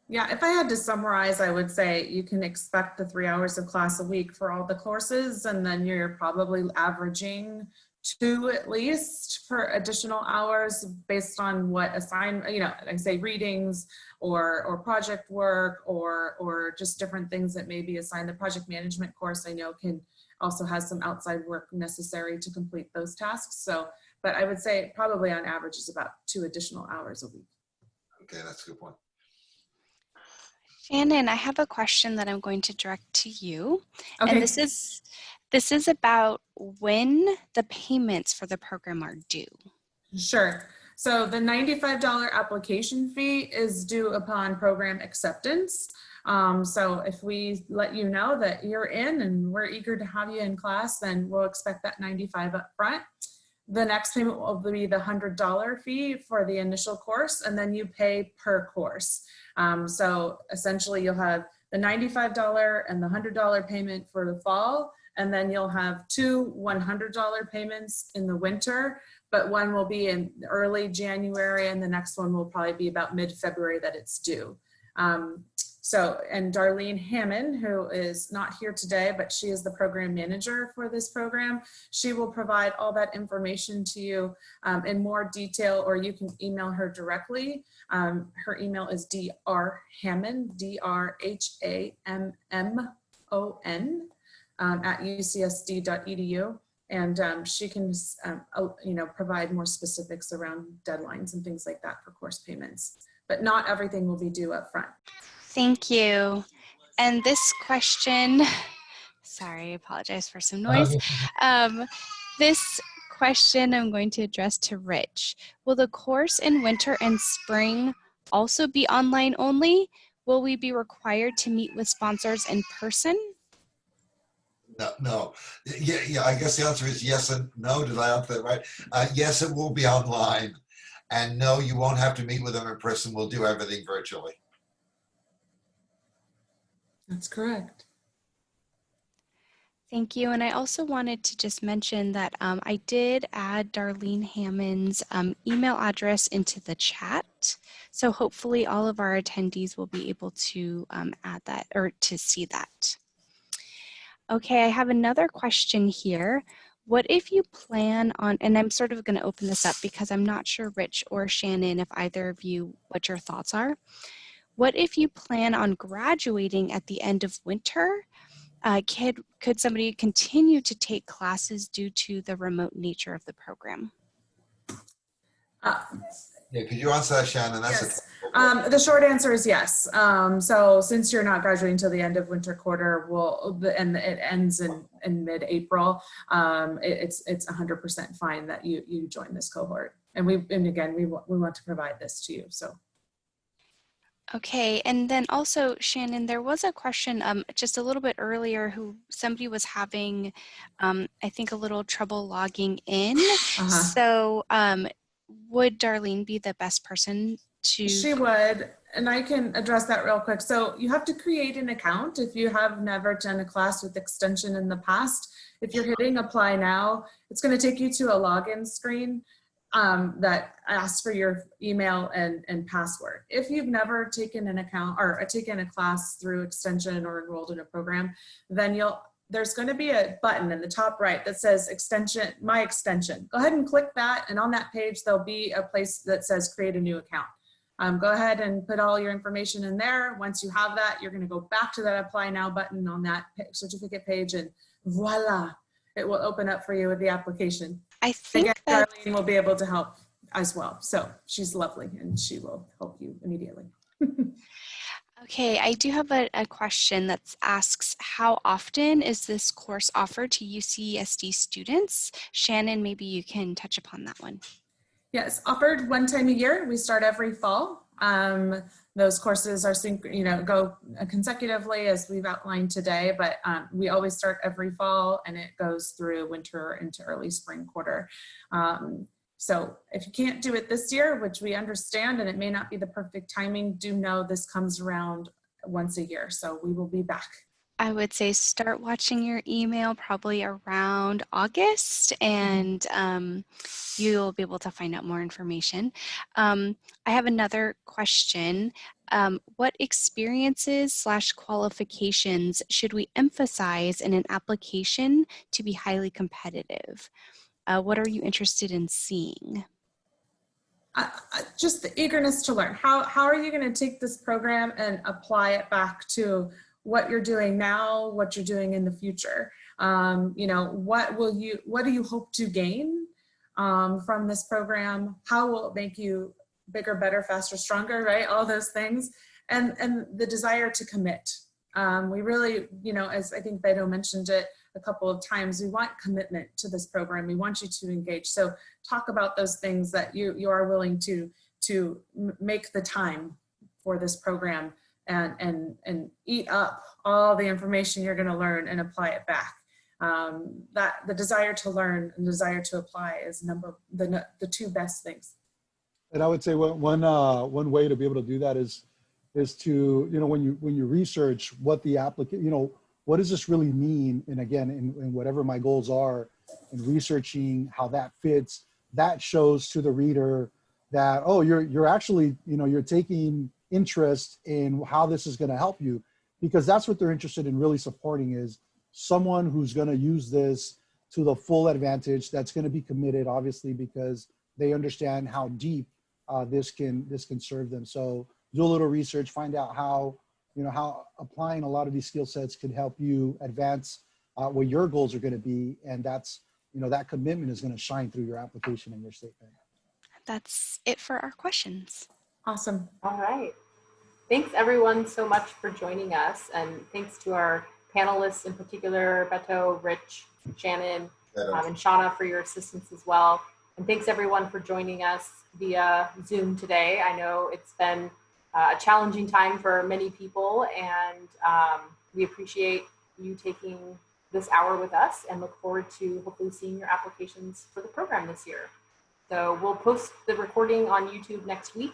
Yeah, if I had to summarize, I would say you can expect the 3 hours of class a week for all the courses, and then you're probably averaging 2 at least for additional hours based on what you know, like say readings or project work or just different things that may be assigned. The project management course I know also has some outside work necessary to complete those tasks. So, but I would say probably on average is about 2 additional hours a week. Okay, that's a good point. Shannon, I have a question that I'm going to direct to you. Okay. And this is about when the payments for the program are due. Sure. So the $95 application fee is due upon program acceptance. So if we let you know that you're in and we're eager to have you in class, then we'll expect that $95 up front. The next payment will be the $100 fee for the initial course, and then you pay per course. So essentially you'll have the $95 and the $100 payment for the fall, and then you'll have 2 $100 payments in the winter, but one will be in early January and the next one will probably be about mid-February that it's due. And Darlene Hammond, who is not here today, but she is the program manager for this program. She will provide all that information to you in more detail, or you can email her directly. Her email is drhammond, DRHAMMON, at ucsd.edu. And she can, you know, provide more specifics around deadlines and things like that for course payments. But not everything will be due up front. Thank you. And this question, sorry, I apologize for some noise. This question I'm going to address to Rich. Will the course in winter and spring also be online only? Will we be required to meet with sponsors in person? No. Yeah. I guess the answer is yes and no. Did I answer that right? Yes, it will be online. And no, you won't have to meet with them in person. We'll do everything virtually. That's correct. Thank you. And I also wanted to just mention that I did add Darlene Hammond's email address into the chat. So hopefully all of our attendees will be able to add that or to see that. Okay, I have another question here. What if you plan on, and I'm sort of going to open this up because I'm not sure, Rich or Shannon, if either of you, what your thoughts are. What if you plan on graduating at the end of winter, Could somebody continue to take classes due to the remote nature of the program? Yeah, could you answer that, Shannon? That's Yes. The short answer is yes. So since you're not graduating until the end of winter quarter, and it ends in mid-April, it's 100% fine that you join this cohort. And again, we want to provide this to you. So. Okay, and then also, Shannon, there was a question just a little bit earlier somebody was having, I think, a little trouble logging in. So would Darlene be the best person to? She would, and I can address that real quick. So you have to create an account if you have never done a class with extension in the past. If you're hitting apply now, it's going to take you to a login screen that asks for your email and password. If you've never taken an account or taken a class through extension or enrolled in a program, then there's going to be a button in the top right that says extension, my extension. Go ahead and click that, and on that page there'll be a place that says create a new account. Go ahead and put all your information in there. Once you have that, you're going to go back to that apply now button on that certificate page, and voila, it will open up for you with the application. I think again, that Darlene will be able to help as well. So she's lovely and she will help you immediately. Okay, I do have a question that asks, how often is this course offered to UCSD students? Shannon, maybe you can touch upon that one. Yes, offered one time a year. We start every fall. Those courses are go consecutively as we've outlined today, but we always start every fall and it goes through winter into early spring quarter. So if you can't do it this year, which we understand, and it may not be the perfect timing, do know this comes around once a year. So we will be back. I would say start watching your email probably around August, and you'll be able to find out more information. I have another question. What experiences / qualifications should we emphasize in an application to be highly competitive? What are you interested in seeing? Just the eagerness to learn. How are you going to take this program and apply it back to what you're doing now, what you're doing in the future? What do you hope to gain from this program? How will it make you bigger, better, faster, stronger, right? All those things. And the desire to commit. We really, as I think Beto mentioned it a couple of times, we want commitment to this program. We want you to engage. So talk about those things that you are willing to make the time for this program and eat up all the information you're going to learn and apply it back. That the desire to learn and desire to apply is the two best things. And I would say one way to be able to do that is to, when you research what the applicant, what does this really mean? And again, in whatever my goals are, in researching how that fits, that shows to the reader that, oh, you're actually, you're taking interest in how this is going to help you, because that's what they're interested in really supporting, is someone who's going to use this to the full advantage, that's going to be committed, obviously, because they understand how deep this can serve them. So do a little research, find out how applying a lot of these skill sets could help you advance what your goals are going to be. And that's, that commitment is going to shine through your application and your statement. That's it for our questions. Awesome. All right. Thanks everyone so much for joining us. And thanks to our panelists in particular, Beto, Rich, Shannon, and Shauna for your assistance as well. And thanks everyone for joining us via Zoom today. I know it's been a challenging time for many people, and we appreciate you taking this hour with us and look forward to hopefully seeing your applications for the program this year. So we'll post the recording on YouTube next week.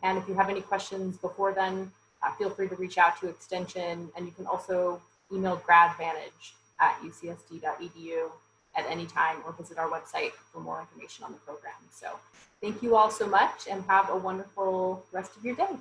And if you have any questions before then, feel free to reach out to Extension, and you can also email grAdvantage@ucsd.edu at any time, or visit our website for more information on the program. So thank you all so much and have a wonderful rest of your day.